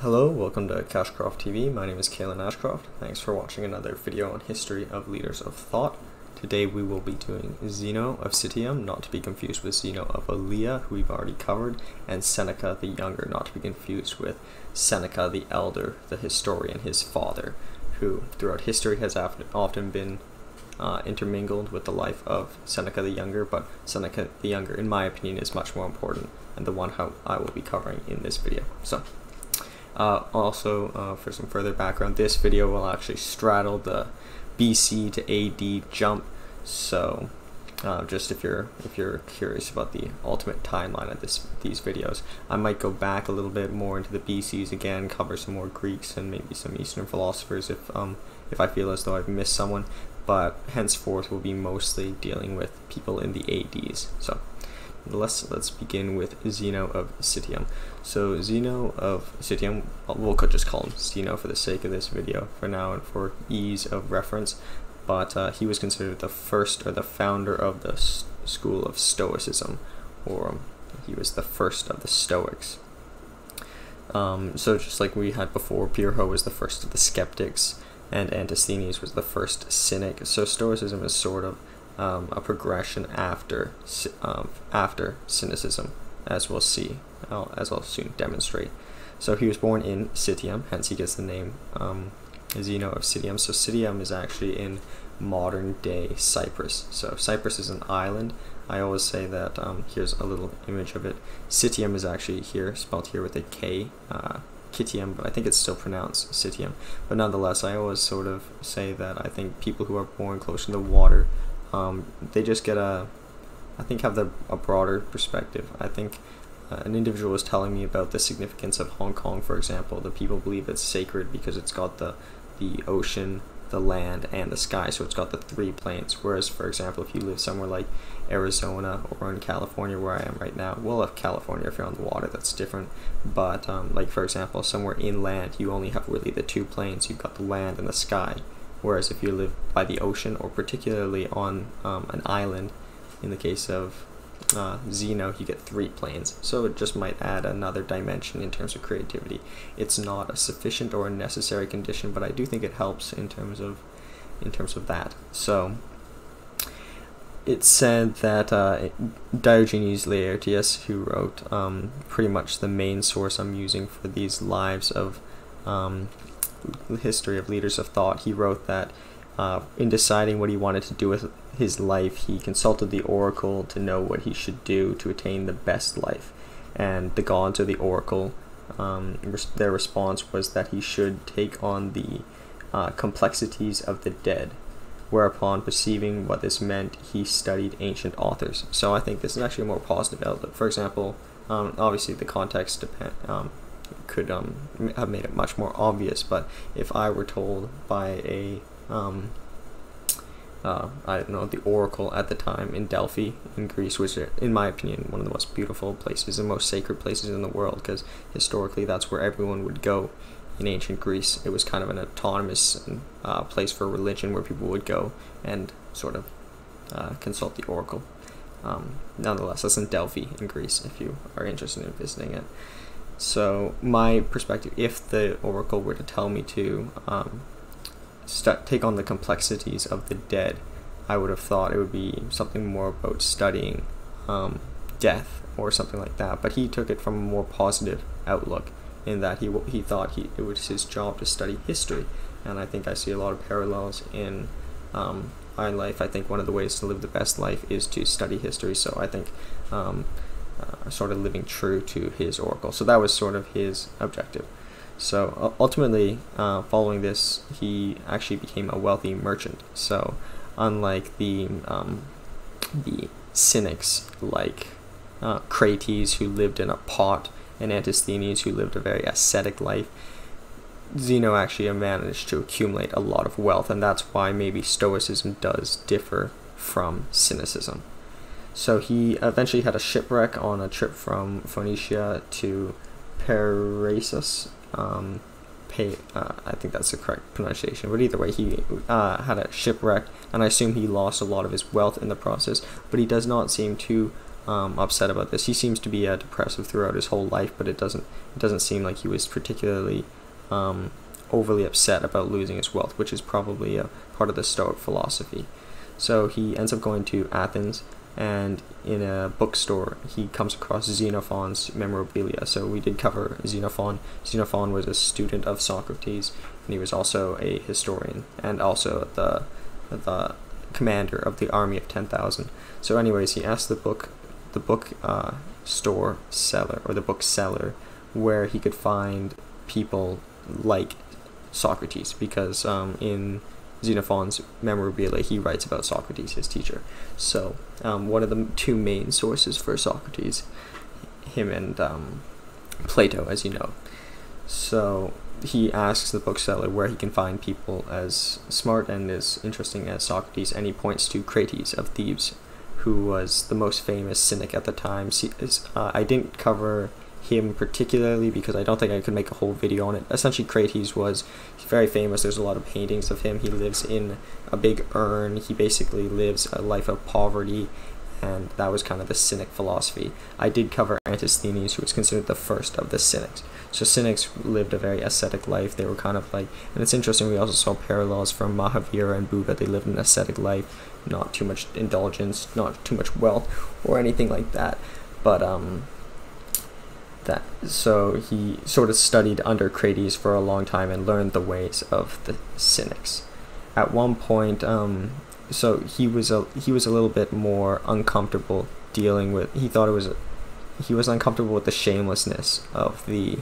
Hello, welcome to CashcroftTV. My name is Kalen Ashcroft. Thanks for watching another video on history of leaders of thought. Today we will be doing Zeno of Citium, not to be confused with Zeno of Elea, who we've already covered, and Seneca the Younger, not to be confused with Seneca the Elder, the historian, his father, who throughout history has often been intermingled with the life of Seneca the Younger, but Seneca the Younger, in my opinion, is much more important, and the one how I will be covering in this video. So. For some further background, this video will actually straddle the BC to AD jump. So, just if you're curious about the ultimate timeline of these videos, I might go back a little bit more into the BCs again, cover some more Greeks and maybe some Eastern philosophers if I feel as though I've missed someone. But henceforth, we'll be mostly dealing with people in the ADs. So. Let's begin with Zeno of Citium. So Zeno of Citium, we'll just call him Zeno for the sake of this video for now and for ease of reference, but he was considered the first or the founder of the school of Stoicism, or he was the first of the Stoics. So just like we had before, Pyrrho was the first of the skeptics, and Antisthenes was the first cynic. So Stoicism is sort of a progression after cynicism, as we'll see, as I'll soon demonstrate. So he was born in Citium, hence he gets the name Zeno of Citium. So Citium is actually in modern day Cyprus. So Cyprus is an island. I always say that, here's a little image of it. Citium is actually here, spelled here with a K, Citium, but I think it's still pronounced Citium. But nonetheless, I always sort of say that I think people who are born close to the water, they just get have a broader perspective. I think an individual was telling me about the significance of Hong Kong, for example. The people believe it's sacred because it's got the ocean, the land, and the sky, so it's got the three planes. Whereas, for example, if you live somewhere like Arizona or in California, where I am right now, well, if California, if you're on the water, that's different. But like, for example, somewhere inland, you only have really the two planes. You've got the land and the sky. Whereas if you live by the ocean, or particularly on an island, in the case of Zeno, you get three planes. So it just might add another dimension in terms of creativity. It's not a sufficient or a necessary condition, but I do think it helps in terms of that. So it's said that Diogenes Laird, who wrote pretty much the main source I'm using for these lives of the history of leaders of thought, he wrote that in deciding what he wanted to do with his life, he consulted the oracle to know what he should do to attain the best life. And the gods or the oracle, their response was that he should take on the complexities of the dead. Whereupon, perceiving what this meant, he studied ancient authors. So I think this is actually a more positive outlook. For example, obviously the context could have made it much more obvious, but if I were told by a I don't know, the oracle at the time in Delphi in Greece, which is, in my opinion, one of the most beautiful places and most sacred places in the world, because historically that's where everyone would go in ancient Greece. It was kind of an autonomous place for religion where people would go and sort of consult the oracle. Nonetheless, that's in Delphi in Greece if you are interested in visiting it. So my perspective, if the oracle were to tell me to take on the complexities of the dead, I would have thought it would be something more about studying death or something like that. But he took it from a more positive outlook, in that he thought it was his job to study history. And I think I see a lot of parallels in my life. I think one of the ways to live the best life is to study history. So I think sort of living true to his oracle. So that was sort of his objective. So ultimately, following this, he actually became a wealthy merchant. So unlike the cynics like Crates, who lived in a pot, and Antisthenes, who lived a very ascetic life, Zeno actually managed to accumulate a lot of wealth, and that's why maybe Stoicism does differ from cynicism. So he eventually had a shipwreck on a trip from Phoenicia to Paracelsus. I think that's the correct pronunciation, but either way, he had a shipwreck, and I assume he lost a lot of his wealth in the process, but he does not seem to upset about this. He seems to be depressive throughout his whole life, but it doesn't seem like he was particularly overly upset about losing his wealth, which is probably a part of the Stoic philosophy. So he ends up going to Athens, and in a bookstore he comes across Xenophon's memorabilia. So we did cover Xenophon. Xenophon was a student of Socrates, and he was also a historian and also the commander of the army of 10,000. So anyways, he asked the bookstore seller, or the bookseller, where he could find people like Socrates, because in Xenophon's memorabilia he writes about Socrates, his teacher. So one of the two main sources for Socrates, him and Plato, as you know. So he asks the bookseller where he can find people as smart and as interesting as Socrates, and he points to Crates of Thebes, who was the most famous cynic at the time. I didn't cover him particularly because I don't think I could make a whole video on it. Essentially, Crates was very famous. There's a lot of paintings of him. He lives in a big urn. He basically lives a life of poverty, and that was kind of the Cynic philosophy. I did cover Antisthenes, who was considered the first of the Cynics. So Cynics lived a very ascetic life. They were kind of like, and it's interesting, we also saw parallels from Mahavira and Buddha. They lived an ascetic life, not too much indulgence, not too much wealth, or anything like that. But so he sort of studied under Crates for a long time and learned the ways of the Cynics. At one point, so he was a little bit more uncomfortable dealing with. He was uncomfortable with the shamelessness of the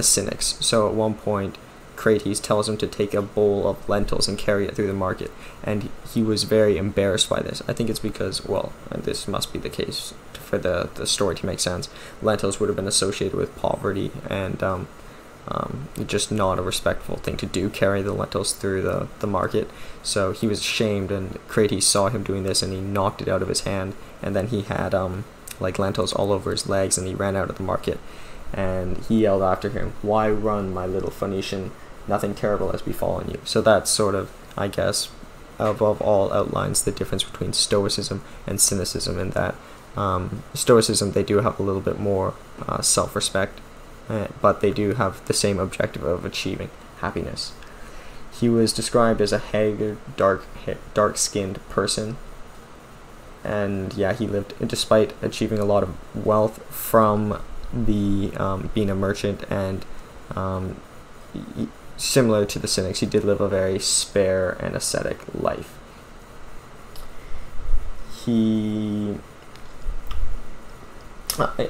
Cynics. So at one point, Crates tells him to take a bowl of lentils and carry it through the market, and he was very embarrassed by this. I think it's because, well, this must be the case for the story to make sense. Lentils would have been associated with poverty, and just not a respectful thing to do, carry the lentils through the market. So he was ashamed, and Crates saw him doing this, and he knocked it out of his hand, and then he had like lentils all over his legs, and he ran out of the market. And he yelled after him, "Why run, my little Phoenician? Nothing terrible has befallen you." So that sort of, I guess, above all outlines the difference between Stoicism and Cynicism, in that Stoicism, they do have a little bit more self-respect, but they do have the same objective of achieving happiness. He was described as a haggard, dark-skinned person, and yeah, he lived, despite achieving a lot of wealth from the being a merchant, and similar to the Cynics, he did live a very spare and ascetic life. He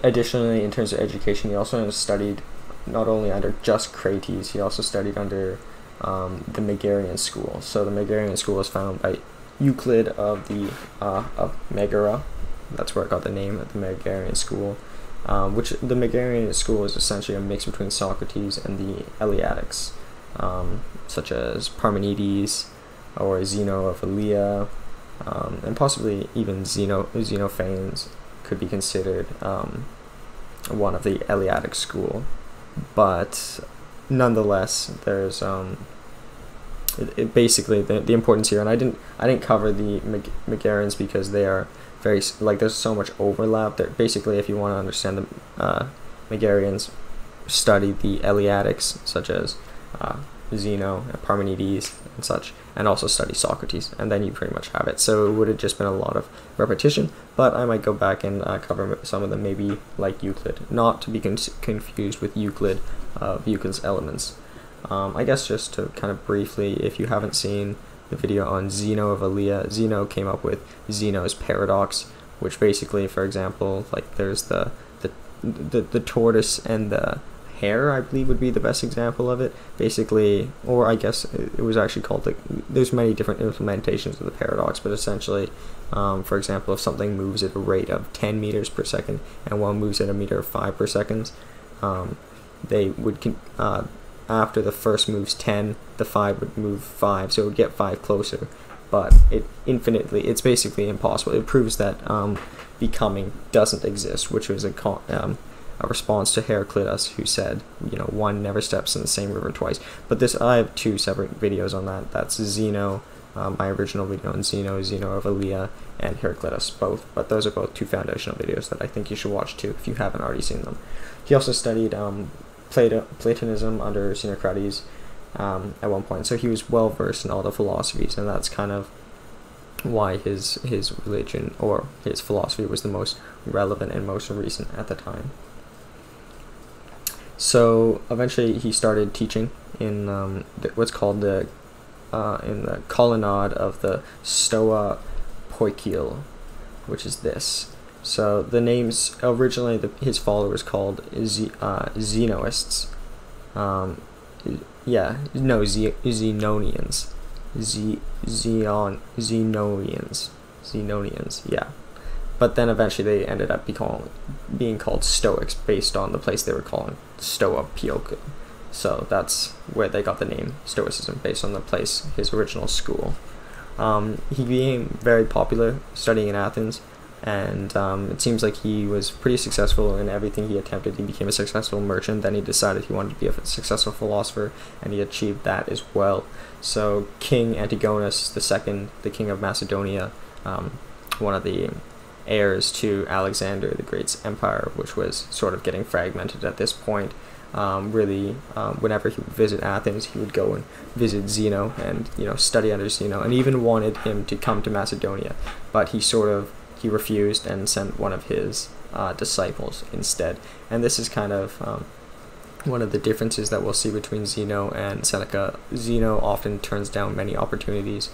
additionally, in terms of education, he also studied not only under just Crates, he also studied under the Megarian school. So the Megarian school was founded by Euclid of Megara. That's where it got the name of the Megarian school. Which the Megarian school is essentially a mix between Socrates and the Eleatics, such as Parmenides or Zeno of Citium, and possibly even Xenophanes could be considered one of the Eleatic school. But nonetheless, there's basically the importance here, and I didn't cover the Megarians because they are very, like, there's so much overlap that basically, if you want to understand the Megarians, study the Eleatics, such as Zeno and Parmenides and such, and also study Socrates, and then you pretty much have it. So it would have just been a lot of repetition, but I might go back and cover some of them, maybe like Euclid, not to be confused with Euclid of Euclid's Elements. I guess just to kind of briefly, if you haven't seen the video on Zeno of Citium, Zeno came up with Zeno's paradox, which basically, for example, like there's the tortoise and the hare, I believe would be the best example of it. Basically, or I guess it was actually called, there's many different implementations of the paradox, but essentially, for example, if something moves at a rate of 10 meters per second and one moves at a meter of 5 per second, they would after the first moves 10, the 5 would move 5, so it would get 5 closer, but it's basically impossible. It proves that becoming doesn't exist, which was a response to Heraclitus, who said, one never steps in the same river twice. But I have two separate videos on that. That's Zeno my original video on Zeno, Zeno of Elea, and Heraclitus both, but those are both two foundational videos that I think you should watch too if you haven't already seen them. He also studied Platonism under Xenocrates at one point, so he was well versed in all the philosophies, and that's kind of why his religion or his philosophy was the most relevant and most recent at the time. So eventually he started teaching in what's called in the colonnade of the Stoa Poikile, which is this. So the names originally, his followers called Zenoists. Zenonians. Zenonians, yeah. But then eventually they ended up being called Stoics based on the place they were calling Stoa Poikile. So that's where they got the name Stoicism, based on the place, his original school. He became very popular studying in Athens, and it seems like he was pretty successful in everything he attempted. He became a successful merchant, then he decided he wanted to be a successful philosopher, and he achieved that as well. So King Antigonus II, the king of Macedonia, one of the heirs to Alexander the Great's empire, which was sort of getting fragmented at this point, whenever he would visit Athens, he would go and visit Zeno and study under Zeno, and even wanted him to come to Macedonia, but he refused and sent one of his disciples instead. And this is kind of one of the differences that we'll see between Zeno and Seneca. Zeno often turns down many opportunities,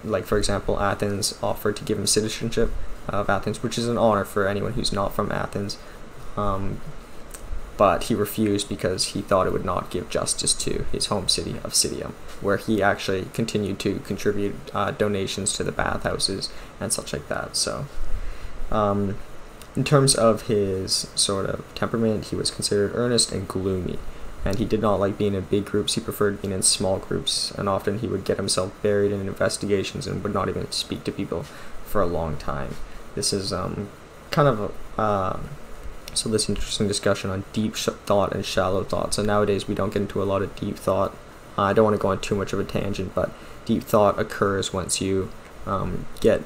like for example, Athens offered to give him citizenship of Athens, which is an honor for anyone who's not from Athens. But he refused because he thought it would not give justice to his home city of Citium, where he actually continued to contribute donations to the bathhouses and such like that. So in terms of his sort of temperament, he was considered earnest and gloomy, and he did not like being in big groups. He preferred being in small groups, and often he would get himself buried in investigations and would not even speak to people for a long time. This is kind of so this interesting discussion on deep thought and shallow thought. So nowadays we don't get into a lot of deep thought. I don't want to go on too much of a tangent, but deep thought occurs once you get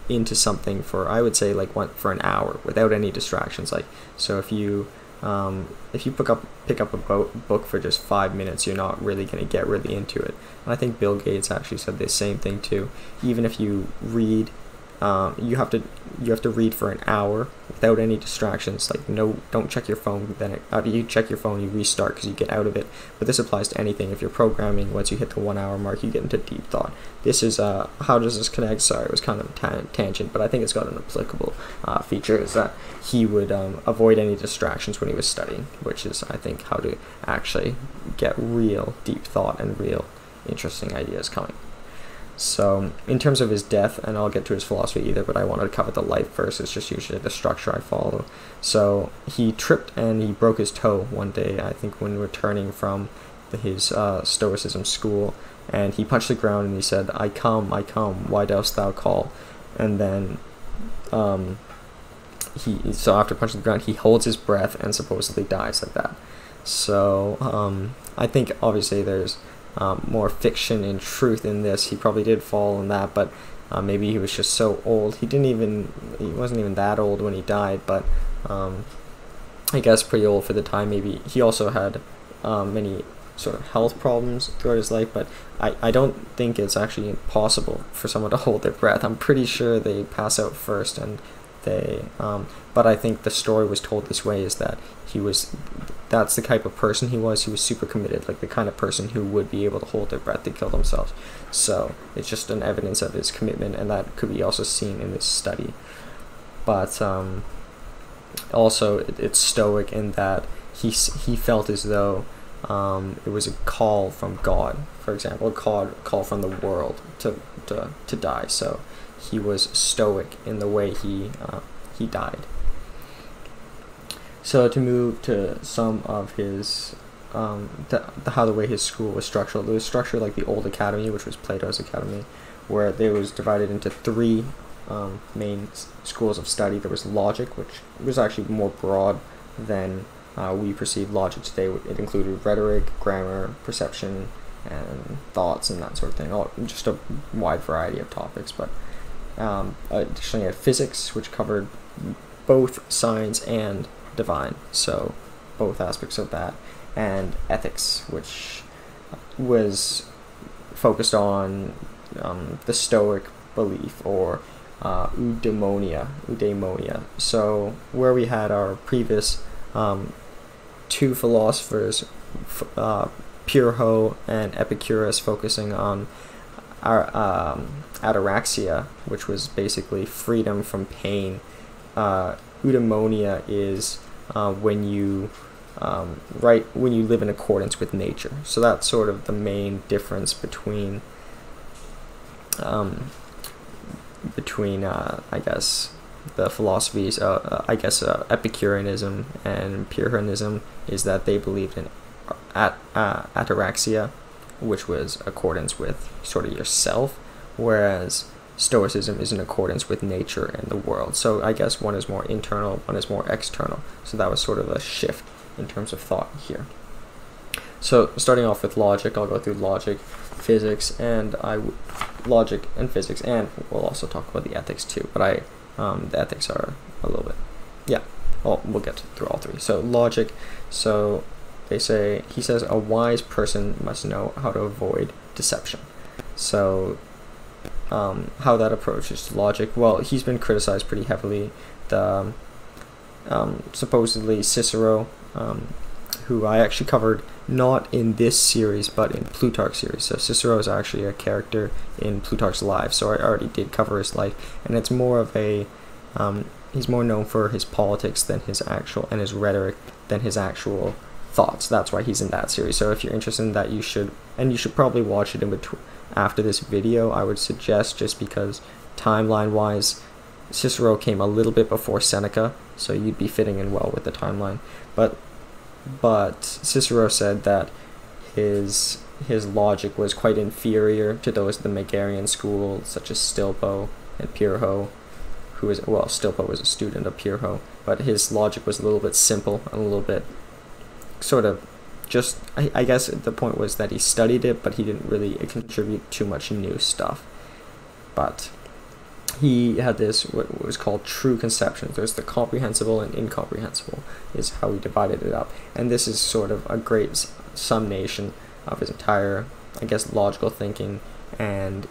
into something for, I would say, for an hour without any distractions. Like, so if you pick up a book for just 5 minutes, you're not really going to get really into it. And I think Bill Gates actually said the same thing too. Even if you read, you have to read for an hour without any distractions. Like, don't check your phone. Then after you check your phone, you restart because you get out of it. But this applies to anything. If you're programming, once you hit the 1 hour mark, you get into deep thought. This is how does this connect? Sorry, it was kind of a tangent, but I think it's got an applicable feature, is that he would avoid any distractions when he was studying, which is, I think, how to actually get real deep thought and real interesting ideas coming. So in terms of his death, and I'll get to his philosophy either, but I wanted to cover the life first. It's just usually the structure I follow. So he tripped and he broke his toe one day, I think when returning from his Stoicism school, and he punched the ground and he said, I come, why dost thou call? And then so after punching the ground, he holds his breath and supposedly dies like that. So I think obviously there's more fiction and truth in this. He probably did fall in that, but maybe he was just so old. He wasn't even that old when he died, but I guess pretty old for the time. Maybe he also had many sort of health problems throughout his life, but I don't think it's actually impossible for someone to hold their breath. I'm pretty sure they pass out first, and but I think the story was told this way, is that that's the type of person he was. He was super committed, like the kind of person who would be able to hold their breath to kill themselves. So it's just an evidence of his commitment, and that could be also seen in this study. But also it's Stoic in that he felt as though it was a call from God, for example, a call from the world to die. So he was Stoic in the way he died. So to move to some of his how the way his school was structured. It was structured like the old academy, which was Plato's academy, where it was divided into three main schools of study. There was logic, which was actually more broad than we perceive logic today. It included rhetoric, grammar, perception, and thoughts and that sort of thing. Just a wide variety of topics. But additionally, I had physics, which covered both science and divine, so both aspects of that, and ethics, which was focused on the Stoic belief, or eudaimonia. So where we had our previous two philosophers, Pyrrho and Epicurus, focusing on our ataraxia, which was basically freedom from pain. Eudaimonia is when you live in accordance with nature. So that's sort of the main difference between I guess the philosophies. Epicureanism and Pyrrhonism is that they believed in ataraxia, which was accordance with sort of yourself, whereas Stoicism is in accordance with nature and the world. So I guess one is more internal, one is more external. So that was sort of a shift in terms of thought here. So starting off with logic, I'll go through logic, physics, and physics, and we'll also talk about the ethics too. But the ethics are a little bit, we'll get through all three. So logic. So he says a wise person must know how to avoid deception. So how that approaches logic, well, he's been criticized pretty heavily. The supposedly Cicero, who I actually covered not in this series but in Plutarch's series. So Cicero is actually a character in Plutarch's life, so I already did cover his life, and it's more of a he's more known for his politics than his rhetoric than his actual thoughts. That's why he's in that series. So if you're interested in that, you should probably watch it in between after this video, I would suggest, just because timeline wise Cicero came a little bit before Seneca, so you'd be fitting in well with the timeline. But Cicero said that his logic was quite inferior to those of the Megarian school, such as Stilpo and Pyrrho, Stilpo was a student of Pyrrho, but his logic was a little bit simple and a little bit sort of just, I guess the point was that he studied it, but he didn't really contribute too much new stuff. But he had this, what was called true conceptions. There's the comprehensible and incomprehensible, is how he divided it up. And this is sort of a great summation of his entire, I guess, logical thinking and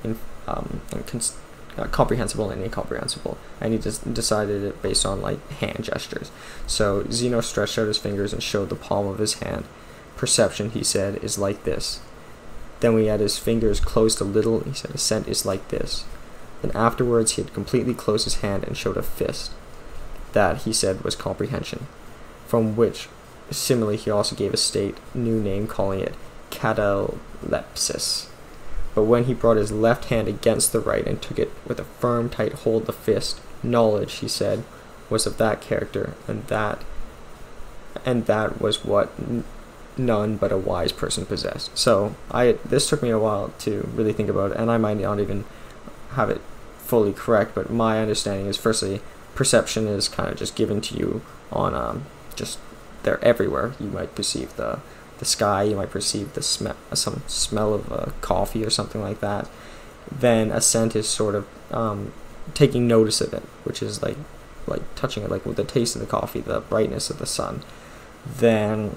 comprehensible and incomprehensible. And he just decided it based on like hand gestures. So Zeno stretched out his fingers and showed the palm of his hand. Perception, he said, is like this. Then when he had his fingers closed a little, he said assent is like this. Then afterwards he had completely closed his hand and showed a fist. That, he said, was comprehension. From which, similarly, he also gave a state, new name, calling it catalepsis. But when he brought his left hand against the right and took it with a firm, tight hold of the fist, knowledge, he said, was of that character, and that was what none but a wise person possessed. So this took me a while to really think about it, and I might not even have it fully correct, but my understanding is, firstly, perception is kind of just given to you on just, they're everywhere. You might perceive the sky, you might perceive the some smell of coffee or something like that. Then assent is sort of taking notice of it, which is like touching it, like with the taste of the coffee, the brightness of the sun. Then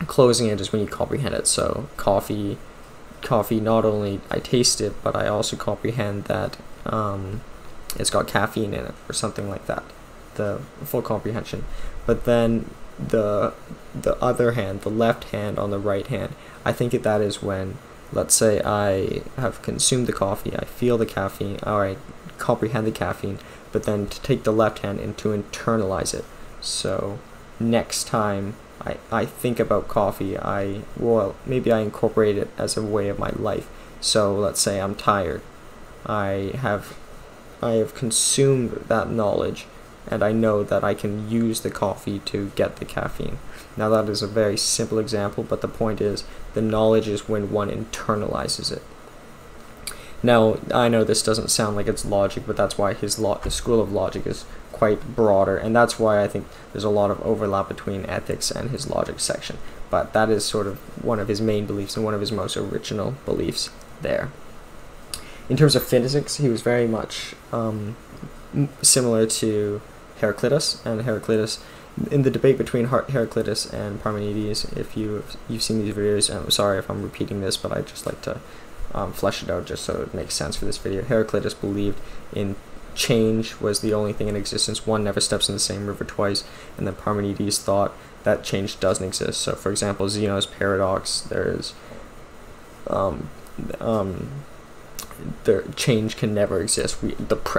closing it is when you comprehend it. So coffee, not only I taste it, but I also comprehend that it's got caffeine in it or something like that, the full comprehension. But then the other hand, the left hand on the right hand, I think that is when, let's say I have consumed the coffee, I feel the caffeine, or I comprehend the caffeine, but then to take the left hand and to internalize it. So next time I think about coffee, maybe I incorporate it as a way of my life. So let's say I'm tired, I have consumed that knowledge, and I know that I can use the coffee to get the caffeine. Now that is a very simple example, but the point is, the knowledge is when one internalizes it. Now, I know this doesn't sound like it's logic, but that's why the school of logic is quite broader, and that's why I think there's a lot of overlap between ethics and his logic section. But that is sort of one of his main beliefs and one of his most original beliefs there. In terms of physics, he was very much similar to Heraclitus, and Heraclitus, in the debate between Heraclitus and Parmenides, if you've seen these videos, and I'm sorry if I'm repeating this, but I just like to flesh it out just so it makes sense for this video. Heraclitus believed in change was the only thing in existence. One never steps in the same river twice. And then Parmenides thought that change doesn't exist. So, for example, Zeno's paradox, there's change can never exist.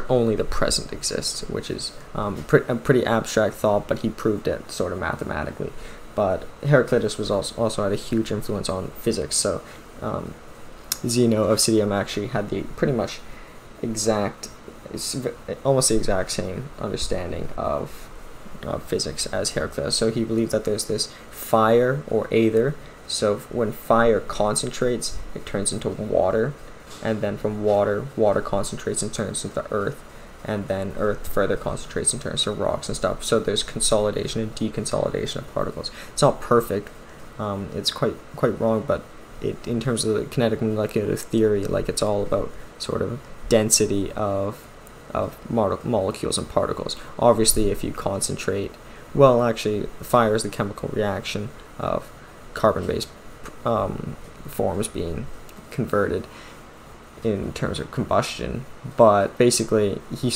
Only the present exists, which is a pretty abstract thought, but he proved it sort of mathematically. But Heraclitus was also had a huge influence on physics. So Zeno of Citium actually had the pretty much almost the exact same understanding of physics as Heraclitus. So he believed that there's this fire or aether. So when fire concentrates, it turns into water, and then from water concentrates and turns into earth, and then earth further concentrates and turns to rocks and stuff. So there's consolidation and deconsolidation of particles. It's not perfect. It's quite wrong, but in terms of the kinetic molecular theory, like, it's all about sort of density of molecules and particles. Obviously, if you concentrate, well, actually, fire is the chemical reaction of carbon-based forms being converted in terms of combustion. But basically, he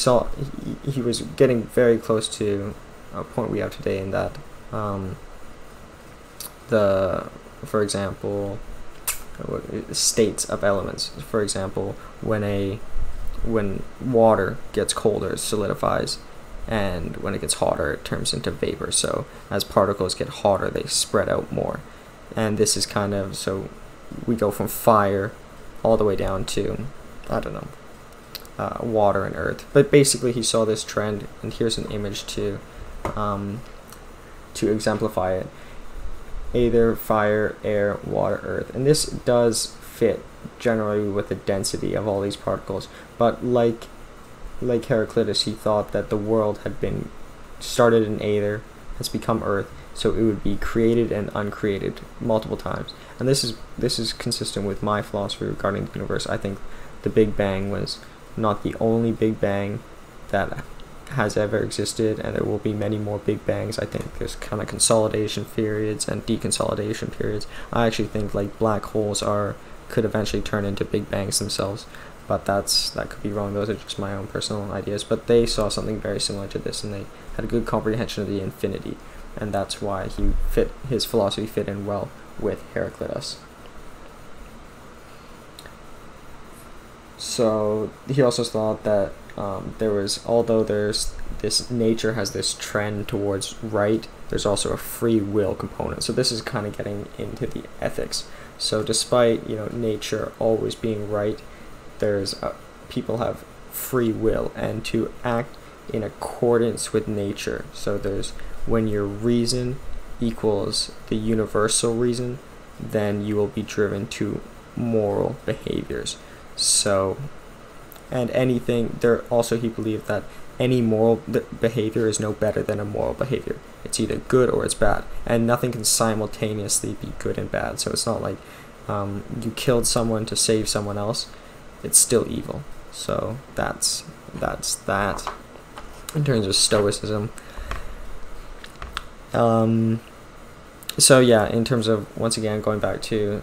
was getting very close to a point we have today, in that for example, states of elements. For example, when water gets colder, it solidifies, and when it gets hotter, it turns into vapor. So as particles get hotter, they spread out more, and this is kind of, so we go from fire all the way down to, I don't know, water and earth. But basically, he saw this trend, and here's an image to exemplify it: aether, fire, air, water, earth. And this does fit generally with the density of all these particles. But like Heraclitus, he thought that the world had been started in aether, has become earth, so it would be created and uncreated multiple times. And this is consistent with my philosophy regarding the universe. I think the Big Bang was not the only Big Bang that has ever existed, and there will be many more Big Bangs. I think there's kind of consolidation periods and deconsolidation periods. I actually think like black holes could eventually turn into Big Bangs themselves, but that could be wrong. Those are just my own personal ideas. But they saw something very similar to this, and they had a good comprehension of the infinity, and that's why his philosophy fit in well with Heraclitus. So he also thought that although there's this nature has this trend towards right, there's also a free will component. So this is kind of getting into the ethics. So despite nature always being right, people have free will, and to act in accordance with nature. So there's, when your reason equals the universal reason, then you will be driven to moral behaviors. So, and anything there, also he believed that any moral behavior is no better than a moral behavior. It's either good or it's bad, and nothing can simultaneously be good and bad. So it's not like you killed someone to save someone else, it's still evil. So that's that in terms of Stoicism. So yeah, in terms of, once again, going back to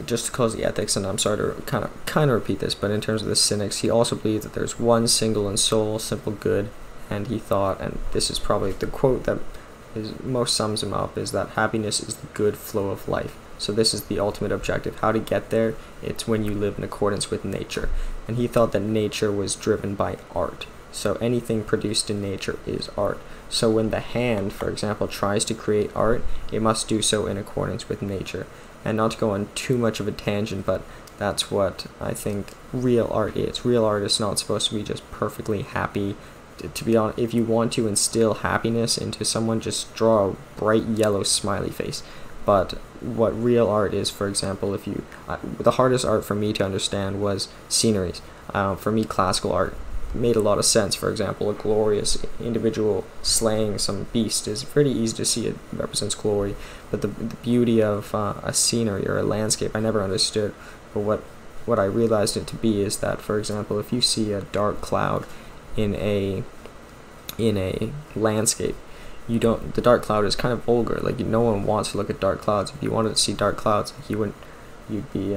just to close the ethics, and I'm sorry to kind of repeat this, but in terms of the Cynics, he also believed that there's one single and sole simple good, and he thought, and this is probably the quote that most sums him up, is that happiness is the good flow of life. So this is the ultimate objective. How to get there? It's when you live in accordance with nature. And he thought that nature was driven by art. So anything produced in nature is art. So when the hand, for example, tries to create art, it must do so in accordance with nature. And not to go on too much of a tangent, but that's what I think real art is. Real art is not supposed to be just perfectly happy. To be honest, if you want to instill happiness into someone, just draw a bright yellow smiley face. But what real art is, for example, the hardest art for me to understand was sceneries. For me, classical art, made a lot of sense. For example, a glorious individual slaying some beast is pretty easy to see. It represents glory. But the beauty of a scenery or a landscape, I never understood. But what I realized it to be is that, for example, if you see a dark cloud in a landscape, the dark cloud is kind of vulgar. Like, no one wants to look at dark clouds. If you wanted to see dark clouds, you'd be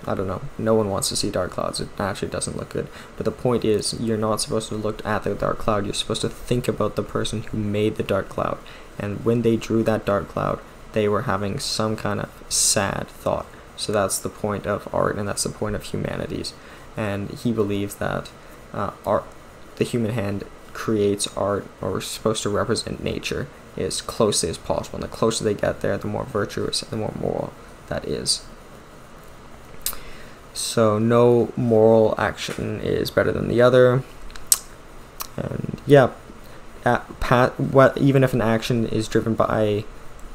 I don't know, no one wants to see dark clouds. It actually doesn't look good. But the point is, you're not supposed to look at the dark cloud. You're supposed to think about the person who made the dark cloud. And when they drew that dark cloud, they were having some kind of sad thought. So that's the point of art, and that's the point of humanities. And he believes that the human hand creates art, or is supposed to represent nature, as closely as possible. And the closer they get there, the more virtuous and the more moral that is. So no moral action is better than the other. And yeah, even if an action is driven by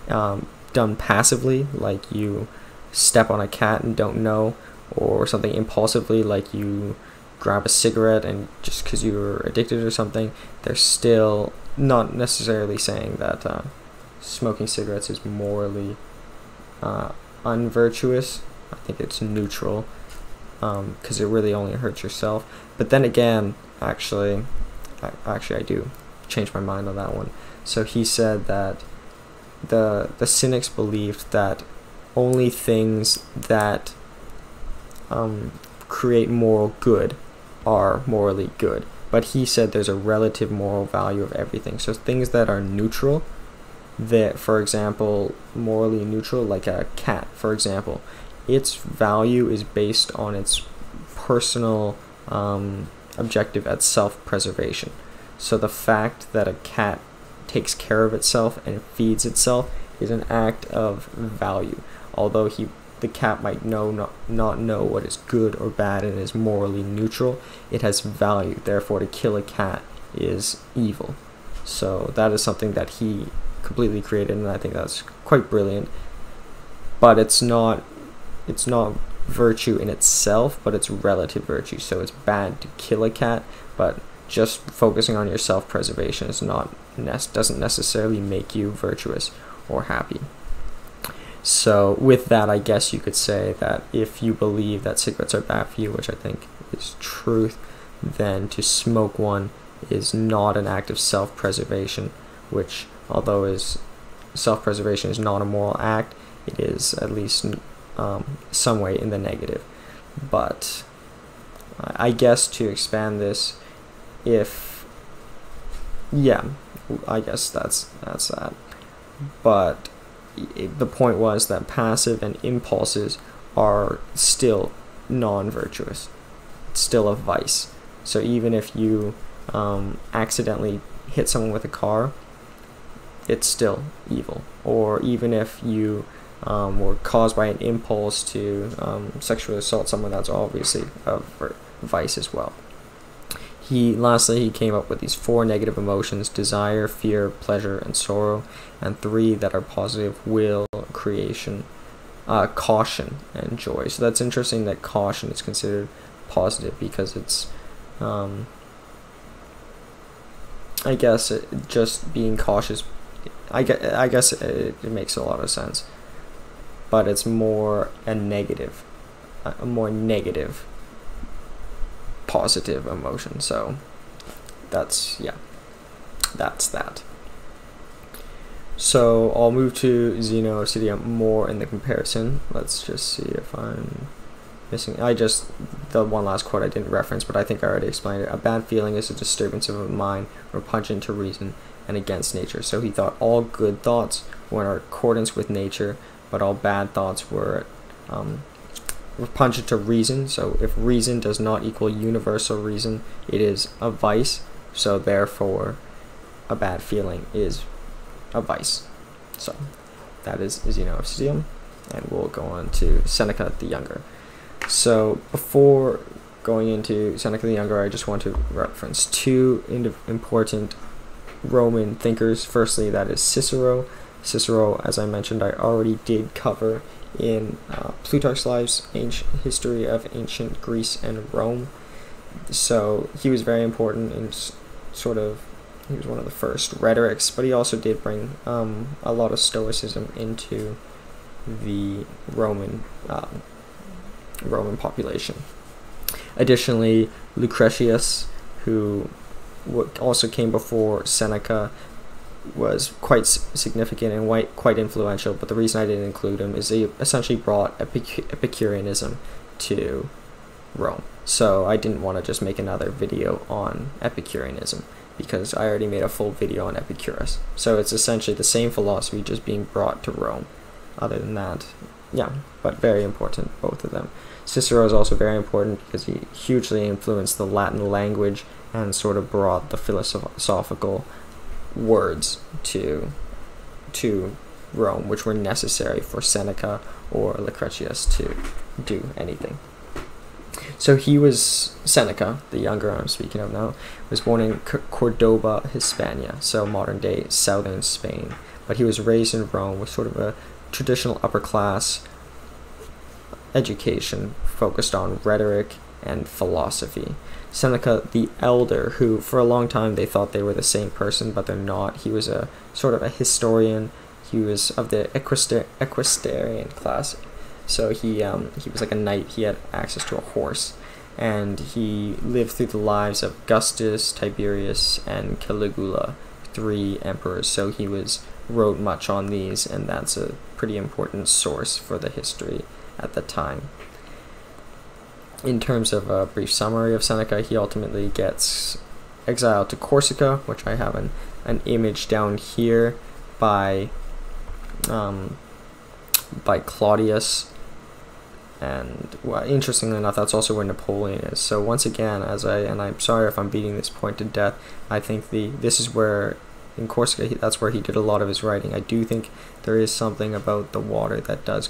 done passively, like you step on a cat and don't know, or something impulsively, like you grab a cigarette and just because you're addicted or something, they're still not necessarily saying that smoking cigarettes is morally unvirtuous. I think it's neutral, because it really only hurts yourself. But then again, actually I do change my mind on that one. So he said that the Cynics believed that only things that create moral good are morally good. But he said there's a relative moral value of everything. So things that are neutral, that, for example, morally neutral, like a cat, for example, its value is based on its personal objective at self-preservation. So the fact that a cat takes care of itself and feeds itself is an act of value. Although the cat might not know what is good or bad and is morally neutral, it has value. Therefore, to kill a cat is evil. So that is something that he completely created, and I think that's quite brilliant. But it's not virtue in itself, but it's relative virtue. So it's bad to kill a cat, but just focusing on your self-preservation doesn't necessarily make you virtuous or happy. So with that, I guess you could say that if you believe that cigarettes are bad for you, which I think is truth, then to smoke one is not an act of self-preservation, which, although self-preservation is not a moral act, it is at least some way in the negative. But I guess to expand this, I guess that's that. But the point was that passive and impulses are still non-virtuous. It's still a vice. So even if you accidentally hit someone with a car, it's still evil. Or even if you were caused by an impulse to sexually assault someone, that's obviously a vice as well. Lastly, he came up with these 4 negative emotions: desire, fear, pleasure, and sorrow, and 3 that are positive: will, creation, caution, and joy. So that's interesting that caution is considered positive, because it's I guess just being cautious, I guess it makes a lot of sense, but it's more a more negative positive emotion. So that's that. So I'll move to Zeno of Citium more in the comparison. Let's just see if I'm missing. The one last quote I didn't reference, but I think I already explained it. A bad feeling is a disturbance of a mind repugnant to reason and against nature. So he thought all good thoughts were in accordance with nature, but all bad thoughts were repugnant to reason. So if reason does not equal universal reason, it is a vice. So therefore, a bad feeling is a vice. So that is Zeno of Citium, and we'll go on to Seneca the Younger. So before going into Seneca the Younger, I just want to reference 2 important Roman thinkers. Firstly, that is Cicero. Cicero, as I mentioned, I already did cover in Plutarch's Lives, Ancient History of Ancient Greece and Rome. So he was very important in sort of, he was one of the first rhetorics, but he also did bring a lot of Stoicism into the Roman population. Additionally, Lucretius, who also came before Seneca, was quite significant and quite influential, but the reason I didn't include him is he essentially brought Epicureanism to Rome. So I didn't want to just make another video on Epicureanism, because I already made a full video on Epicurus. So it's essentially the same philosophy just being brought to Rome. Other than that, yeah, but very important, both of them. Cicero is also very important because he hugely influenced the Latin language and sort of brought the philosophical words to Rome, which were necessary for Seneca or Lucretius to do anything. So he was, Seneca the Younger, I'm speaking of now, was born in Cordoba, Hispania, so modern day southern Spain. But he was raised in Rome with sort of a traditional upper class education focused on rhetoric and philosophy. Seneca the Elder, who for a long time they thought they were the same person, but they're not. He was a sort of a historian. He was of the equestrian class. So he was like a knight. He had access to a horse, and he lived through the lives of Augustus, Tiberius, and Caligula, 3 emperors. So he wrote much on these, and that's a pretty important source for the history at the time. In terms of a brief summary of Seneca, he ultimately gets exiled to Corsica, which I have an image down here by Claudius. And well, interestingly enough, that's also where Napoleon is. So once again, and I'm sorry if I'm beating this point to death, I think this is where in Corsica that's where he did a lot of his writing. I do think there is something about the water that does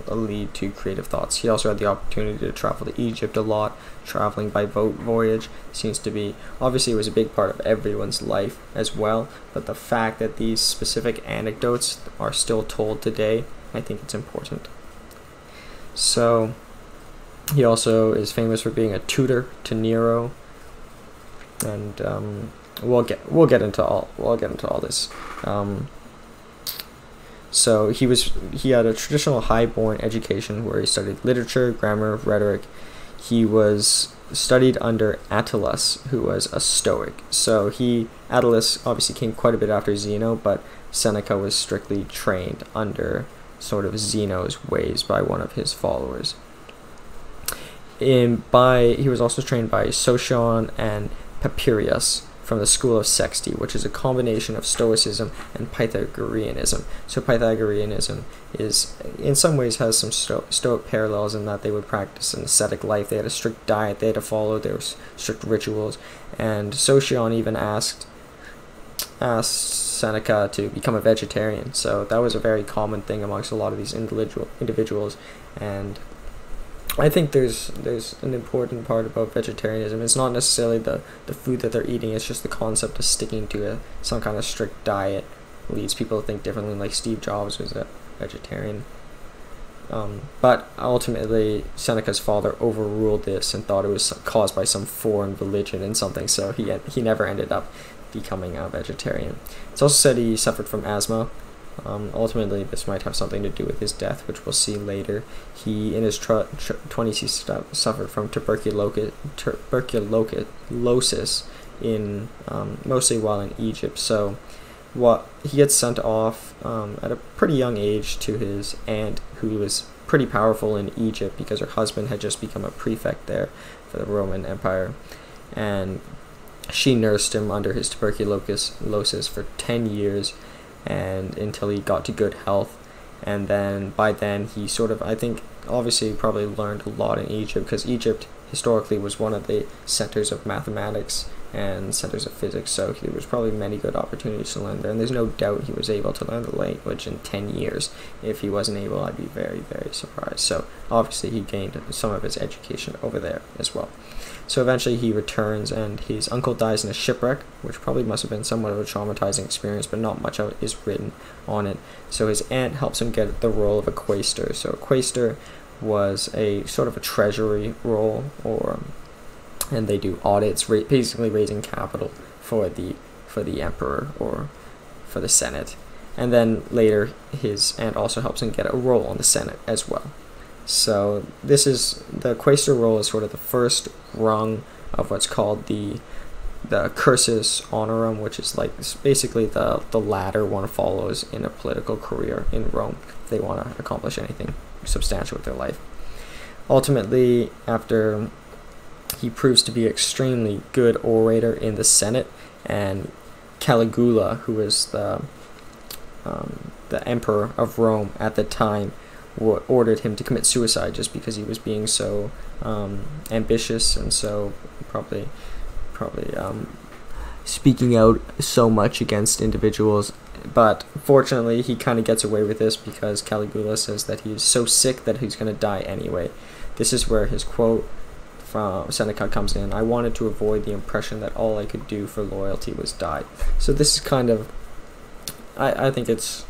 lead to creative thoughts. He also had the opportunity to travel to Egypt a lot. Traveling by boat voyage seems to be, obviously it was a big part of everyone's life as well, but the fact that these specific anecdotes are still told today, I think it's important. So he also is famous for being a tutor to Nero, and we'll get into all this. So he had a traditional high-born education where he studied literature, grammar, rhetoric. He was studied under Attalus, who was a Stoic. So Attalus obviously came quite a bit after Zeno, but Seneca was strictly trained under sort of Zeno's ways by one of his followers. He was also trained by Socion and Papirius from the school of Sexty, which is a combination of Stoicism and Pythagoreanism. So Pythagoreanism in some ways has some Stoic parallels in that they would practice an ascetic life. They had a strict diet they had to follow. There was strict rituals, and Socion even asked Seneca to become a vegetarian. So that was a very common thing amongst a lot of these individuals, and I think there's an important part about vegetarianism. It's not necessarily the food that they're eating, it's just the concept of sticking to some kind of strict diet leads people to think differently, like Steve Jobs was a vegetarian. But ultimately, Seneca's father overruled this and thought it was caused by some foreign religion and something, so he never ended up becoming a vegetarian. It's also said he suffered from asthma. Ultimately, this might have something to do with his death, which we'll see later. He, in his 20s, he suffered from tuberculosis in mostly while in Egypt. So, he gets sent off at a pretty young age to his aunt, who was pretty powerful in Egypt because her husband had just become a prefect there for the Roman Empire, and she nursed him under his tuberculosis for 10 years. And until he got to good health, and then by then he sort of, I think, obviously probably learned a lot in Egypt, because Egypt historically was one of the centers of mathematics and centers of physics, so there was probably many good opportunities to learn there, and there's no doubt he was able to learn the language in 10 years. If he wasn't able, I'd be very, very surprised. So obviously he gained some of his education over there as well. So eventually he returns, and his uncle dies in a shipwreck, which probably must have been somewhat of a traumatizing experience, but not much of it is written on it. So his aunt helps him get the role of a quaestor. So a quaestor was a sort of a treasury role, or and they do audits, basically raising capital for the emperor or for the Senate. And then later his aunt also helps him get a role on the Senate as well. So this is the quaestor role is sort of the first rung of what's called the cursus honorum, which is like basically the ladder one follows in a political career in Rome if they want to accomplish anything substantial with their life. Ultimately, after he proves to be extremely good orator in the Senate, and Caligula, who was the emperor of Rome at the time, ordered him to commit suicide just because he was being so ambitious and so probably speaking out so much against individuals. But fortunately, he kind of gets away with this because Caligula says that he is so sick that he's going to die anyway. This is where his quote from Seneca comes in: "I wanted to avoid the impression that all I could do for loyalty was die." So this is kind of, I think it's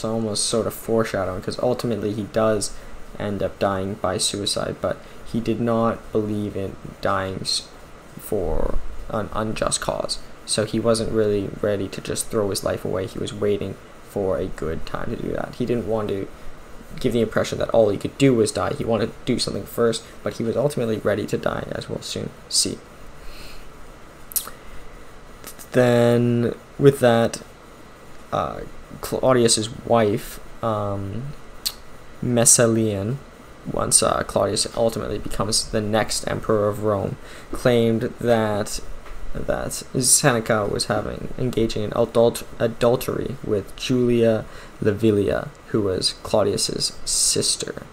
almost sort of foreshadowing, because ultimately he does end up dying by suicide, but he did not believe in dying for an unjust cause. So he wasn't really ready to just throw his life away. He was waiting for a good time to do that. He didn't want to give the impression that all he could do was die. He wanted to do something first, but he was ultimately ready to die, as we'll soon see. Then with that, Claudius's wife, Messalina, once Claudius ultimately becomes the next emperor of Rome, claimed that Seneca was engaging in adultery with Julia Livilia, who was Claudius's sister.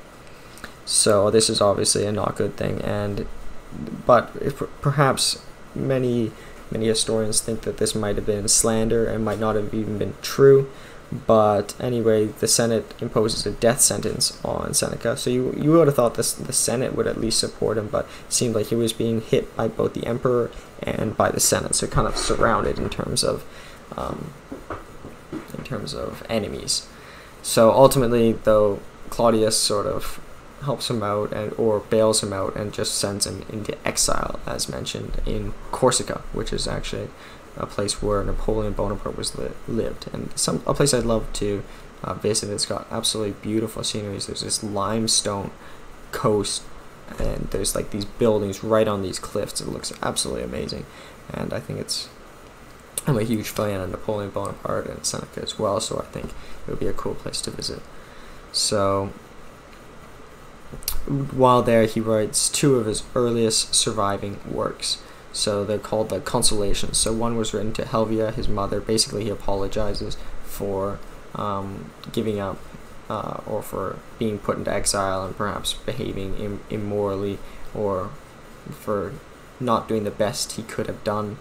So this is obviously a not good thing, but perhaps many historians think that this might have been slander and might not have even been true. But anyway, the Senate imposes a death sentence on Seneca. So you would have thought the Senate would at least support him, but it seemed like he was being hit by both the emperor and by the Senate, so kind of surrounded in terms of enemies. So ultimately, though, Claudius sort of helps him out or bails him out and just sends him into exile, as mentioned, in Corsica, which is actually a place where Napoleon Bonaparte lived, and a place I'd love to visit. It's got absolutely beautiful sceneries. There's this limestone coast, and there's like these buildings right on these cliffs. It looks absolutely amazing, and I think I'm a huge fan of Napoleon Bonaparte and Seneca as well, so I think it would be a cool place to visit. So while there, he writes two of his earliest surviving works. So they're called the Consolations. So one was written to Helvia, his mother. Basically, he apologizes for giving up or for being put into exile and perhaps behaving immorally, or for not doing the best he could have done.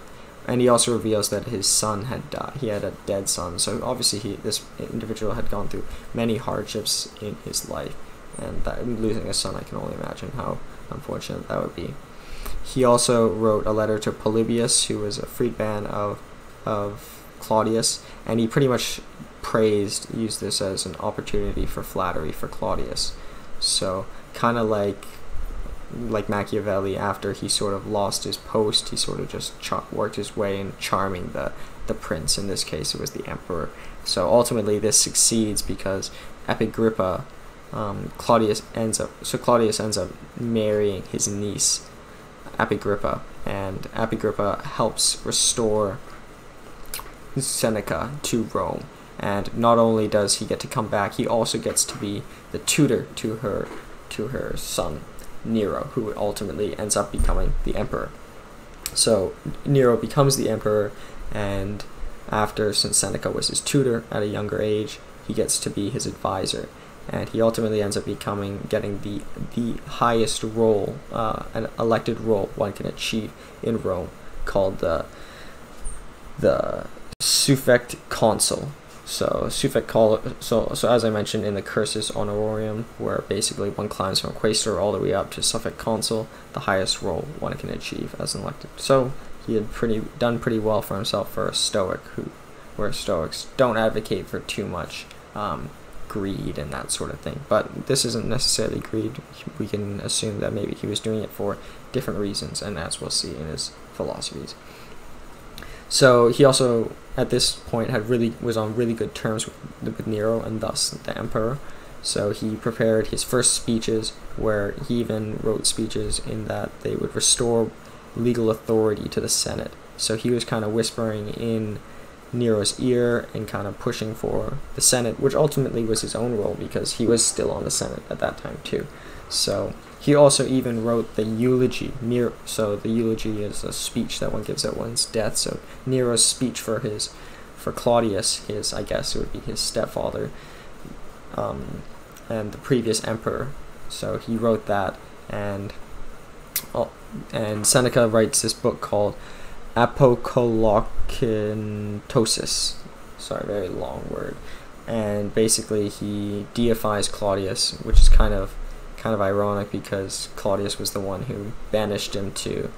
And he also reveals that his son had died. He had a dead son. So obviously this individual had gone through many hardships in his life. And losing a son, I can only imagine how unfortunate that would be. He also wrote a letter to Polybius, who was a freedman of Claudius, and he pretty much used this as an opportunity for flattery for Claudius. So kind of like Machiavelli, after he sort of lost his post, he sort of just worked his way in charming the prince. In this case, it was the emperor. So ultimately, this succeeds because Epigrippa, Claudius ends up marrying his niece, Epigrippa, and Epigrippa helps restore Seneca to Rome. And not only does he get to come back, he also gets to be the tutor to her son Nero, who ultimately ends up becoming the emperor. So Nero becomes the emperor, and since Seneca was his tutor at a younger age, he gets to be his advisor. And he ultimately ends up getting the highest role, an elected role one can achieve in Rome, called the suffect consul. So as I mentioned in the Cursus Honorarium, where basically one climbs from quaestor all the way up to suffect consul, the highest role one can achieve as an elected. So he had done pretty well for himself for a Stoic, where Stoics don't advocate for too much greed and that sort of thing. But this isn't necessarily greed. We can assume that maybe he was doing it for different reasons, and as we'll see in his philosophies. So he also, at this point, was on really good terms with Nero and thus the emperor. So he prepared his first speeches, where he even wrote speeches in that they would restore legal authority to the Senate. So he was kind of whispering in Nero's ear and kind of pushing for the Senate, which ultimately was his own role because he was still on the Senate at that time too. So he also even wrote the eulogy. So the eulogy is a speech that one gives at one's death. So Nero's speech for Claudius, I guess it would be his stepfather, and the previous emperor. So he wrote that, and Seneca writes this book called Apocolocyntosis. Sorry, very long word. And basically he deifies Claudius, which is kind of ironic because Claudius was the one who banished him to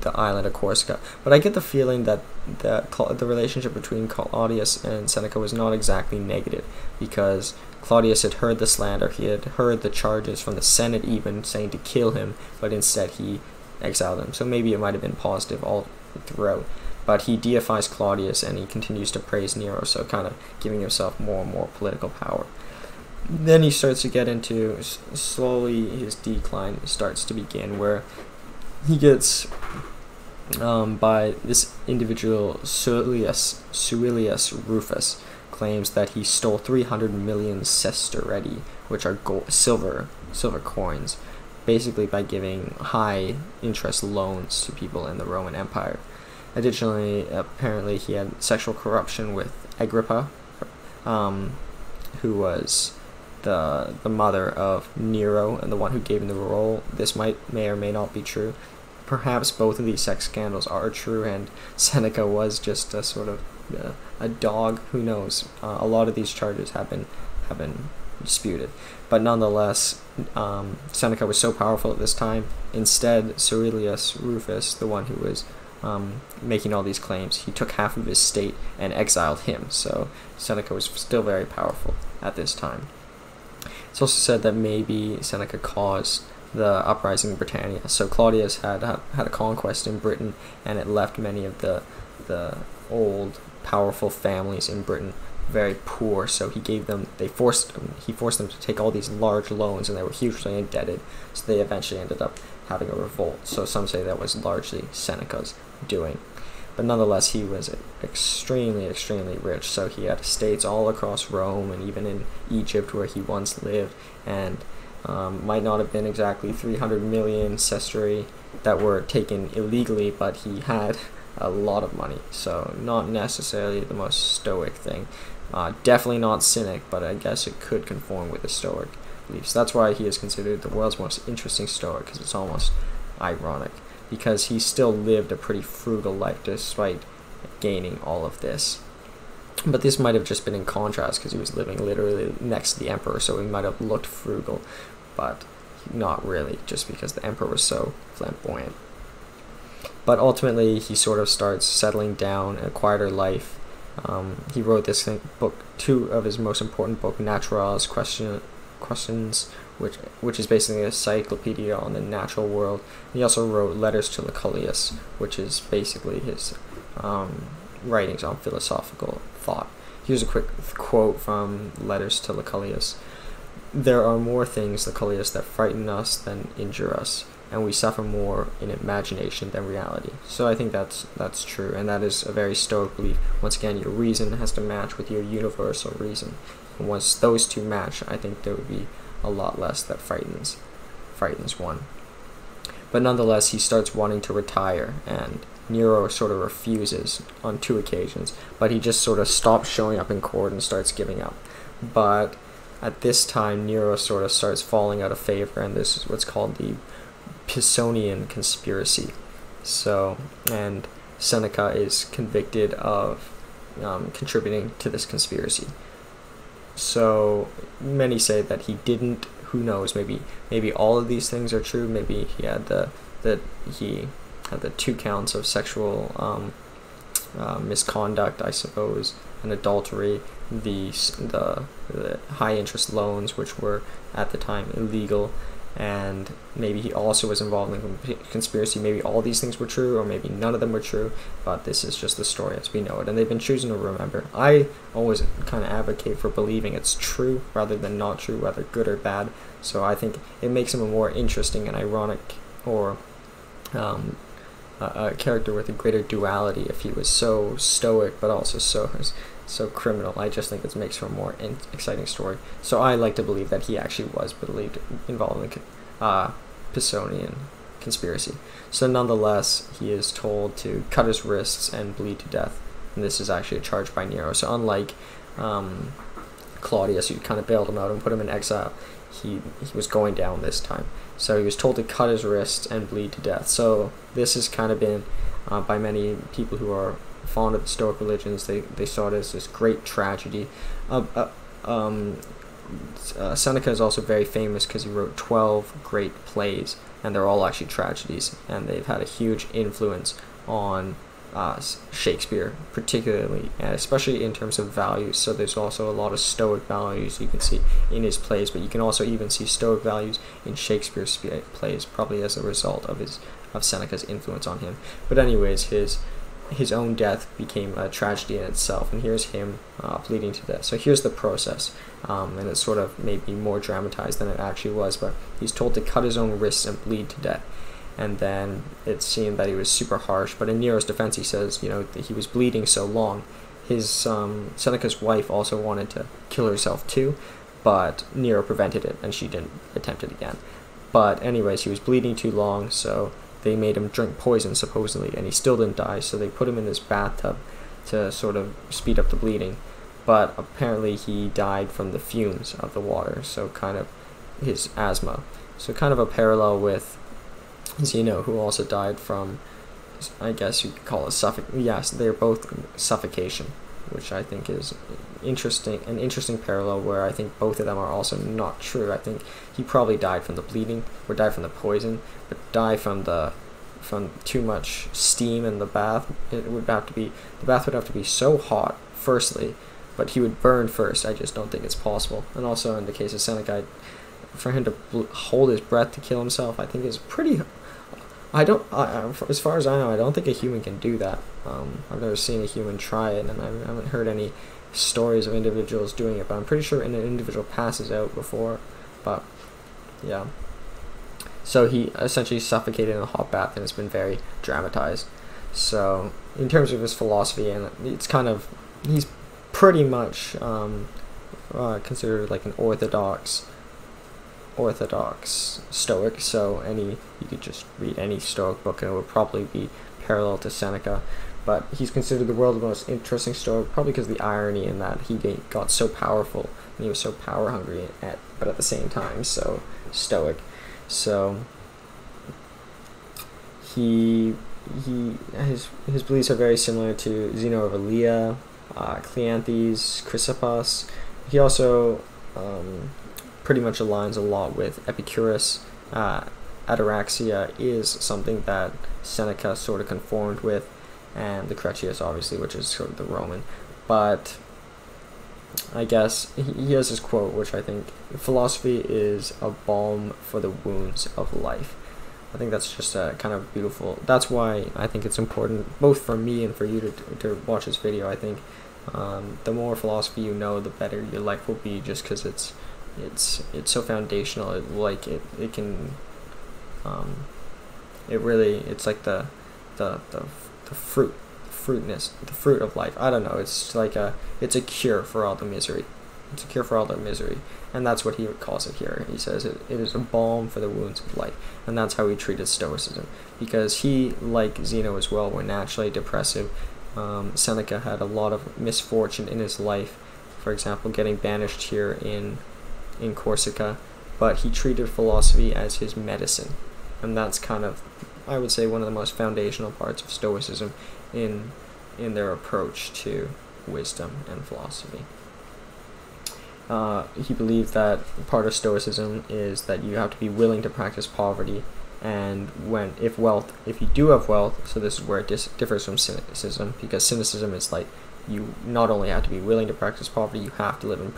the island of Corsica. But I get the feeling that the relationship between Claudius and Seneca was not exactly negative, because Claudius had heard the slander, he had heard the charges from the Senate even saying to kill him, but instead he exiled him. So maybe it might have been positive all throughout. But he deifies Claudius and he continues to praise Nero, so kind of giving himself more and more political power. Then he starts to get into, slowly his decline starts to begin, where he gets, by this individual, Suilius Rufus, claims that he stole 300 million sestereti, which are silver coins, basically by giving high interest loans to people in the Roman Empire. Additionally, apparently he had sexual corruption with Agrippa, who was the mother of Nero and the one who gave him the role. This may or may not be true. Perhaps both of these sex scandals are true, and Seneca was just a sort of a dog. Who knows? A lot of these charges have been disputed, but nonetheless, Seneca was so powerful at this time. Instead, Suilius Rufus, the one who was making all these claims, he took half of his state and exiled him. So Seneca was still very powerful at this time. It's also said that maybe Seneca caused the uprising in Britannia. So Claudius had a conquest in Britain, and it left many of the old powerful families in Britain very poor. So he forced them to take all these large loans, and they were hugely indebted. So they eventually ended up having a revolt. So some say that was largely Seneca's doing. But nonetheless, he was extremely, extremely rich. So he had estates all across Rome and even in Egypt, where he once lived, and might not have been exactly 300 million sestereti that were taken illegally, but he had a lot of money. So not necessarily the most Stoic thing. Definitely not Cynic, but I guess it could conform with the Stoic beliefs. That's why he is considered the world's most interesting Stoic, because it's almost ironic, because he still lived a pretty frugal life despite gaining all of this. But this might have just been in contrast, because he was living literally next to the emperor, so he might have looked frugal, but not really, just because the emperor was so flamboyant. But ultimately, he sort of starts settling down a quieter life. He wrote this book, two of his most important book, Naturalis Questions, which is basically a encyclopedia on the natural world. He also wrote Letters to Lucullus, which is basically his writings on philosophical thought. Here's a quick quote from Letters to Lucullus. "There are more things, Lucullus, that frighten us than injure us, and we suffer more in imagination than reality." So I think that's true, and that is a very Stoic belief. Once again, your reason has to match with your universal reason. And once those two match, I think there would be a lot less that frightens one. But nonetheless, he starts wanting to retire, and Nero sort of refuses on 2 occasions, but he just sort of stops showing up in court and starts giving up. But at this time, Nero sort of starts falling out of favor, and this is what's called the Pisonian conspiracy. So, and Seneca is convicted of contributing to this conspiracy. So many say that he didn't. Who knows? Maybe all of these things are true. Maybe he had the 2 counts of sexual misconduct, I suppose, and adultery, the high interest loans, which were at the time illegal, and maybe he also was involved in conspiracy. Maybe all these things were true, or maybe none of them were true, but this is just the story as we know it, and they've been choosing to remember. I always kind of advocate for believing it's true rather than not true, whether good or bad, so I think it makes him a more interesting and ironic, or a character with a greater duality if he was so stoic but also so criminal. I just think it makes for a more exciting story. So I like to believe that he actually was believed involved in Pisonian conspiracy. So nonetheless, he is told to cut his wrists and bleed to death. And this is actually a charge by Nero. So unlike Claudius, who kind of bailed him out and put him in exile, he was going down this time. So he was told to cut his wrists and bleed to death. So this has kind of been, by many people who are fond of the Stoic religions, they saw it as this great tragedy. Seneca is also very famous because he wrote 12 great plays, and they're all actually tragedies, and they've had a huge influence on Shakespeare, particularly, and especially in terms of values. So there's also a lot of Stoic values you can see in his plays, but you can also even see Stoic values in Shakespeare's plays, probably as a result of Seneca's influence on him. But anyways, his own death became a tragedy in itself, and here's him bleeding to death. So here's the process, and it's sort of maybe more dramatized than it actually was, but he's told to cut his own wrists and bleed to death. And then it seemed that he was super harsh, but in Nero's defense he says, that he was bleeding so long. His Seneca's wife also wanted to kill herself too, but Nero prevented it, and she didn't attempt it again. But anyways, he was bleeding too long, so they made him drink poison, supposedly, and he still didn't die, so they put him in this bathtub to sort of speed up the bleeding. But apparently he died from the fumes of the water, so kind of his asthma. So kind of a parallel with Zeno, who also died from, I guess you could call it suffocation. Yes, they're both suffocation, which I think is an interesting parallel, where I think both of them are also not true. I think he probably died from the bleeding, or died from the poison, but died from too much steam in the bath. The bath would have to be so hot, firstly, but he would burn first. I just don't think it's possible. And also in the case of Seneca, for him to hold his breath to kill himself, I think is pretty. As far as I know, I don't think a human can do that. I've never seen a human try it, and I haven't heard any stories of individuals doing it, but I'm pretty sure an individual passes out before. But yeah, so he essentially suffocated in a hot bath, and it's been very dramatized. So in terms of his philosophy, and it's kind of, he's pretty much considered like an orthodox Stoic. So you could just read any Stoic book and it would probably be parallel to Seneca. But he's considered the world's most interesting Stoic, probably because of the irony in that he got so powerful and he was so power hungry, but at the same time so Stoic. So his beliefs are very similar to Zeno of Citium, Cleanthes, Chrysippus. He also pretty much aligns a lot with Epicurus. Ataraxia is something that Seneca sort of conformed with, and Lucretius, obviously, which is sort of the Roman. But I guess he has this quote, which I think, philosophy is a balm for the wounds of life. I think that's just a kind of beautiful. That's why I think it's important, both for me and for you to watch this video. I think the more philosophy you know, the better your life will be, just because it's so foundational. It can it's like the fruit of life. I don't know, it's like it's a cure for all the misery. It's a cure for all the misery, and that's what he calls it here. He says it is a balm for the wounds of life, and that's how he treated Stoicism, because he, like Zeno as well, were naturally depressive. Seneca had a lot of misfortune in his life, for example, getting banished here in Corsica, but he treated philosophy as his medicine, and that's kind of, I would say, one of the most foundational parts of Stoicism in their approach to wisdom and philosophy. He believed that part of Stoicism is that you have to be willing to practice poverty, and if you do have wealth, so this is where it differs from cynicism, because cynicism is like you not only have to be willing to practice poverty, you have to live in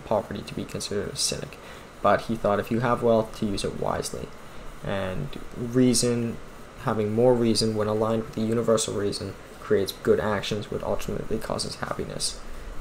poverty to be considered a cynic. But he thought if you have wealth, to use it wisely. And reason, having more reason when aligned with the universal reason, creates good actions, which ultimately causes happiness.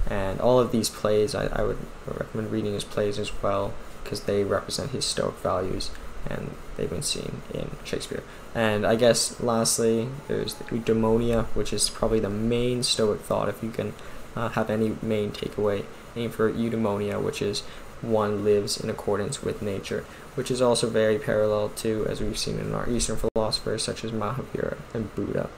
And all of these plays, I would recommend reading his plays as well, because they represent his Stoic values, and they've been seen in Shakespeare. And I guess lastly, there's the eudaimonia, which is probably the main Stoic thought. If you can have any main takeaway, aim for eudaimonia, which is one lives in accordance with nature, which is also very parallel to, as we've seen in our Eastern philosophers such as Mahavira and Buddha.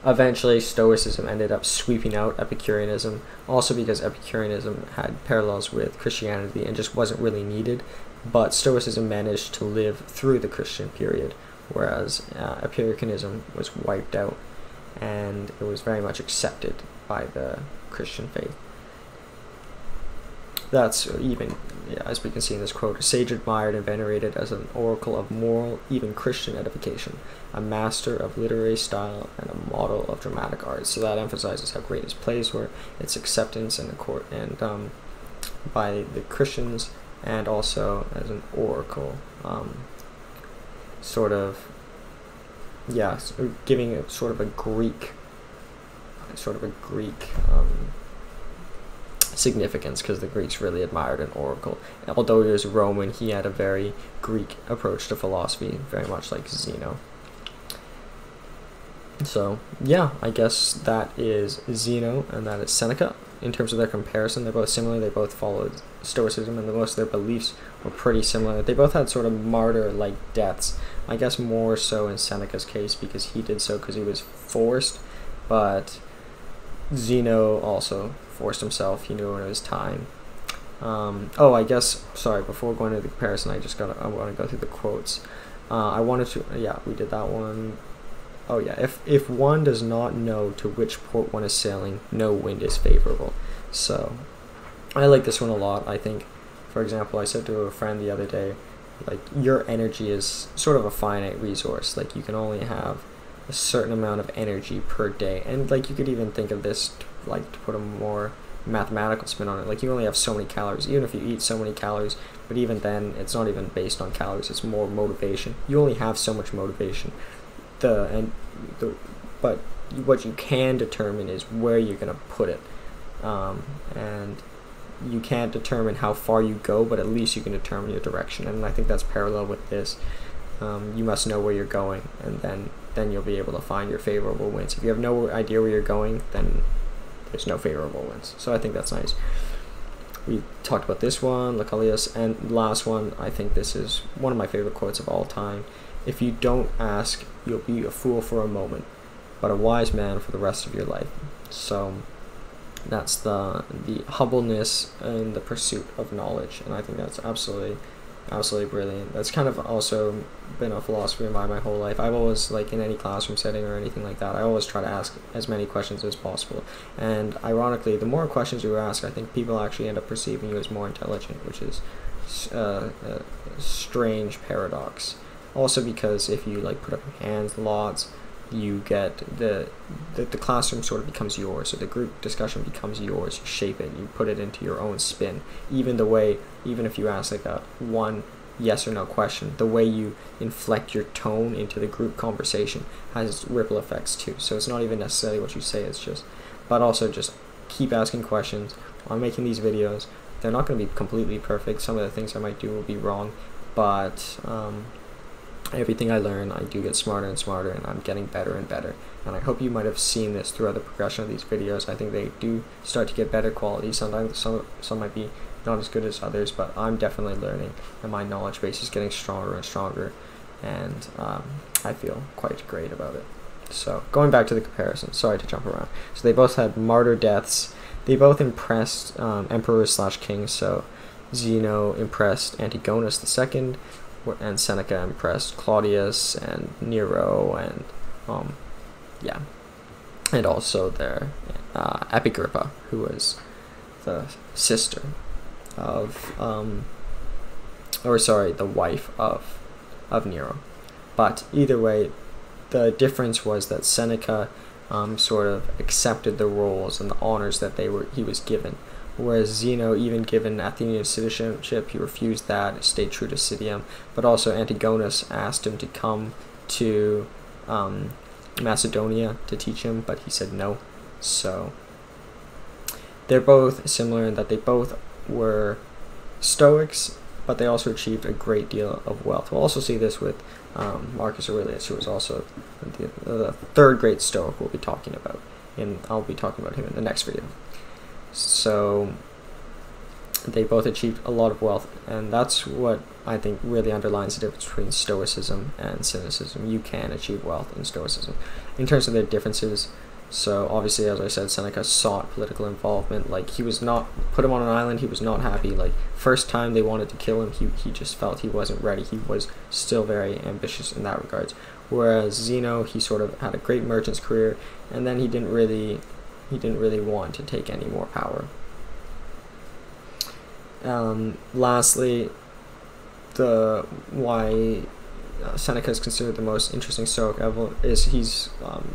Eventually, Stoicism ended up sweeping out Epicureanism, also because Epicureanism had parallels with Christianity and just wasn't really needed. But Stoicism managed to live through the Christian period, whereas Epicureanism was wiped out, and it was very much accepted by the Christian faith. That's even, as we can see in this quote, a sage admired and venerated as an oracle of moral, even Christian edification, a master of literary style, and a model of dramatic art. So that emphasizes how great his plays were, its acceptance and by the Christians, and also as an oracle, giving it sort of a Greek significance, because the Greeks really admired an oracle. Although he was Roman, he had a very Greek approach to philosophy, very much like Zeno. So yeah, I guess that is Zeno and that is Seneca. In terms of their comparison, they're both similar. They both followed Stoicism, and most of their beliefs were pretty similar. They both had sort of martyr-like deaths. I guess more so in Seneca's case, because he did so because he was forced, but Zeno also forced himself. He knew when it was time. I guess, sorry, before going to the comparison, I want to go through the quotes. We did that one. Oh yeah, if one does not know to which port one is sailing, no wind is favorable. So I like this one a lot. I think, for example, I said to a friend the other day, like, your energy is sort of a finite resource. Like, you can only have a certain amount of energy per day, and like, you could even think of this to put a more mathematical spin on it. Like, you only have so many calories, even if you eat so many calories, but even then it's not even based on calories, it's more motivation. You only have so much motivation. But what you can determine is where you're going to put it, and you can't determine how far you go, but at least you can determine your direction. And I think that's parallel with this. You must know where you're going, and then you'll be able to find your favorable winds. If you have no idea where you're going, then there's no favorable winds. So I think that's nice. We talked about this one, Lucilius, and last one, I think this is one of my favorite quotes of all time. If you don't ask, you'll be a fool for a moment, but a wise man for the rest of your life. So that's the humbleness and the pursuit of knowledge, and I think that's absolutely brilliant. That's kind of also been a philosophy of mine my whole life. I've always, like, in any classroom setting or anything like that, I always try to ask as many questions as possible. And ironically, the more questions you ask, I think people actually end up perceiving you as more intelligent, which is a strange paradox. Also, because if you put up your hands lots, you get the classroom sort of becomes yours, so the group discussion becomes yours. You shape it, you put it into your own spin. Even if you ask a one yes or no question, the way you inflect your tone into the group conversation has ripple effects too. So it's not even necessarily what you say, but also just keep asking questions. I'm making these videos. They're not going to be completely perfect. Some of the things I might do will be wrong, but everything I learn, I do get smarter and smarter, and I'm getting better and better. And I hope you might have seen this throughout the progression of these videos. I think they do start to get better quality. Sometimes some might be not as good as others, but I'm definitely learning, and my knowledge base is getting stronger and stronger, and I feel quite great about it. So going back to the comparison, sorry to jump around. So they both had martyr deaths. They both impressed emperors/kings. So Zeno impressed Antigonus II, and Seneca impressed Claudius and Nero, and and also their Epigrippa, who was the sister of the wife of Nero. But either way, the difference was that Seneca sort of accepted the roles and the honors that he was given. Whereas Zeno, even given Athenian citizenship, he refused that, stayed true to Citium. But also Antigonus asked him to come to Macedonia to teach him, but he said no. So they're both similar in that they both were Stoics, but they also achieved a great deal of wealth. We'll also see this with Marcus Aurelius, who was also the third great Stoic we'll be talking about, and I'll be talking about him in the next video. So they both achieved a lot of wealth, and that's what I think really underlines the difference between Stoicism and Cynicism. You can achieve wealth in Stoicism. In terms of their differences, so obviously, as I said, Seneca sought political involvement. Like, he was not, put him on an island, he was not happy. Like, first time they wanted to kill him, he just felt he wasn't ready. He was still very ambitious in that regards. Whereas Zeno, he sort of had a great merchant's career, and then he didn't really want to take any more power. Lastly, why Seneca is considered the most interesting Stoic ever is he's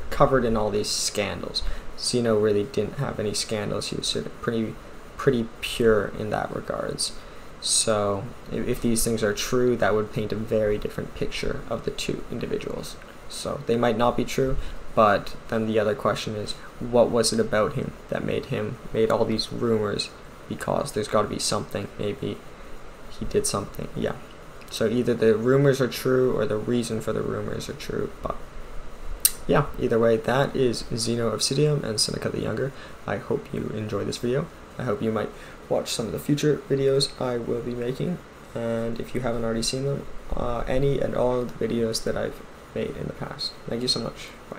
covered in all these scandals. Zeno really didn't have any scandals. He was sort of pretty pure in that regards. So if these things are true, that would paint a very different picture of the two individuals. So they might not be true, but then the other question is, what was it about him that made all these rumors? Because there's got to be something. Maybe he did something. Yeah. So either the rumors are true or the reason for the rumors are true. But yeah, either way, that is Zeno of Citium and Seneca the Younger. I hope you enjoyed this video. I hope you might watch some of the future videos I will be making. And if you haven't already seen them, any and all of the videos that I've made in the past. Thank you so much. Bye.